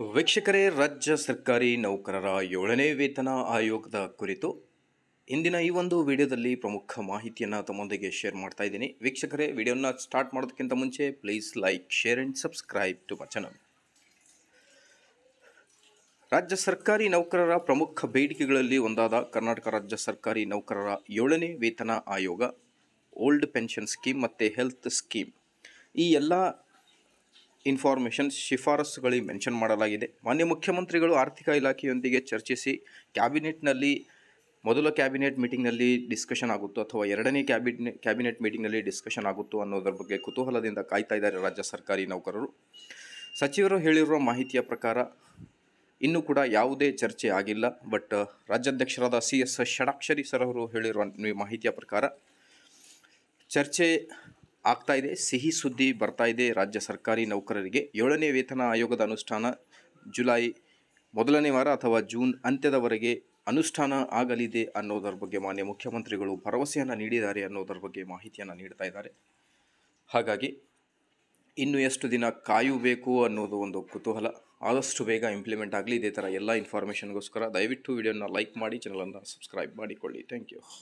ವೀಕ್ಷಕರೇ, ರಾಜ್ಯ ಸರ್ಕಾರಿ ನೌಕರರ 7ನೇ ವೇತನ ಆಯೋಗದ ಕುರಿತು ಇಂದಿನ ಈ ಒಂದು ವಿಡಿಯೋದಲ್ಲಿ ಪ್ರಮುಖ ಮಾಹಿತಿಯನ್ನು ತಮ್ಮೊಂದಿಗೆ ಶೇರ್ ಮಾಡ್ತಾ ಇದ್ದೀನಿ. ವೀಕ್ಷಕರೇ, ವಿಡಿಯೋನ ಸ್ಟಾರ್ಟ್ ಮಾಡೋದಕ್ಕಿಂತ ಮುಂಚೆ please like, share and subscribe to my channel. ರಾಜ್ಯ ಸರ್ಕಾರಿ ನೌಕರರ ಪ್ರಮುಖ ಬೇಡಿಕೆಗಳಲ್ಲಿ ಒಂದಾದ ಕರ್ನಾಟಕ ರಾಜ್ಯ ಸರ್ಕಾರಿ ನೌಕರರ 7ನೇ ವೇತನ ಆಯೋಗ, ಓಲ್ಡ್ ಪೆನ್ಷನ್ ಸ್ಕೀಮ್ ಮತ್ತು ಹೆಲ್ತ್ ಸ್ಕೀಮ್, ಈ ಎಲ್ಲ ಶಿಫಾರಸುಗಳಿಗೆ ಮೆನ್ಷನ್ ಮಾಡಲಾಗಿದೆ. ಮಾನ್ಯ ಮುಖ್ಯಮಂತ್ರಿಗಳು ಆರ್ಥಿಕ ಇಲಾಖೆಯೊಂದಿಗೆ ಚರ್ಚಿಸಿ ಮೊದಲ ಕ್ಯಾಬಿನೆಟ್ ಮೀಟಿಂಗ್ನಲ್ಲಿ ಡಿಸ್ಕಷನ್ ಆಗುತ್ತೋ ಅಥವಾ ಎರಡನೇ ಕ್ಯಾಬಿನೆಟ್ ಮೀಟಿಂಗ್ನಲ್ಲಿ ಡಿಸ್ಕಷನ್ ಆಗುತ್ತೋ ಅನ್ನೋದರ ಬಗ್ಗೆ ಕುತೂಹಲದಿಂದ ಕಾಯ್ತಾ ಇದ್ದಾರೆ ರಾಜ್ಯ ಸರ್ಕಾರಿ ನೌಕರರು. ಸಚಿವರು ಹೇಳಿರುವ ಮಾಹಿತಿಯ ಪ್ರಕಾರ ಇನ್ನೂ ಕೂಡ ಯಾವುದೇ ಚರ್ಚೆ ಆಗಿಲ್ಲ. ಬಟ್ ರಾಜ್ಯಾಧ್ಯಕ್ಷರಾದ CS ಷಡಾಕ್ಷರಿ ಸರ್ ಅವರು ಹೇಳಿರುವ ಮಾಹಿತಿಯ ಪ್ರಕಾರ ಚರ್ಚೆ ಆಗ್ತಾ ಇದೆ. ಸಿಹಿ ಸುದ್ದಿ ಬರ್ತಾ ಇದೆ. ರಾಜ್ಯ ಸರ್ಕಾರಿ ನೌಕರರಿಗೆ 7ನೇ ವೇತನ ಆಯೋಗದ ಅನುಷ್ಠಾನ ಜುಲೈ ಮೊದಲನೇ ವಾರ ಅಥವಾ ಜೂನ್ ಅಂತ್ಯದವರೆಗೆ ಅನುಷ್ಠಾನ ಆಗಲಿದೆ ಅನ್ನೋದರ ಬಗ್ಗೆ ಮಾನ್ಯ ಮುಖ್ಯಮಂತ್ರಿಗಳು ಭರವಸೆಯನ್ನು ನೀಡಿದ್ದಾರೆ ಅನ್ನೋದರ ಬಗ್ಗೆ ಮಾಹಿತಿಯನ್ನು ನೀಡ್ತಾ ಇದ್ದಾರೆ. ಹಾಗಾಗಿ ಇನ್ನು ಎಷ್ಟು ದಿನ ಕಾಯಬೇಕು ಅನ್ನೋದು ಒಂದು ಕುತೂಹಲ. ಆದಷ್ಟು ಬೇಗ ಇಂಪ್ಲಿಮೆಂಟ್ ಆಗಲಿ. ಇದೇ ಥರ ಎಲ್ಲ ಇನ್ಫಾರ್ಮೇಷನ್ಗೋಸ್ಕರ ದಯವಿಟ್ಟು ವಿಡಿಯೋನ ಲೈಕ್ ಮಾಡಿ, ಚಾನಲನ್ನು ಸಬ್ಸ್ಕ್ರೈಬ್ ಮಾಡಿಕೊಳ್ಳಿ. Thank you.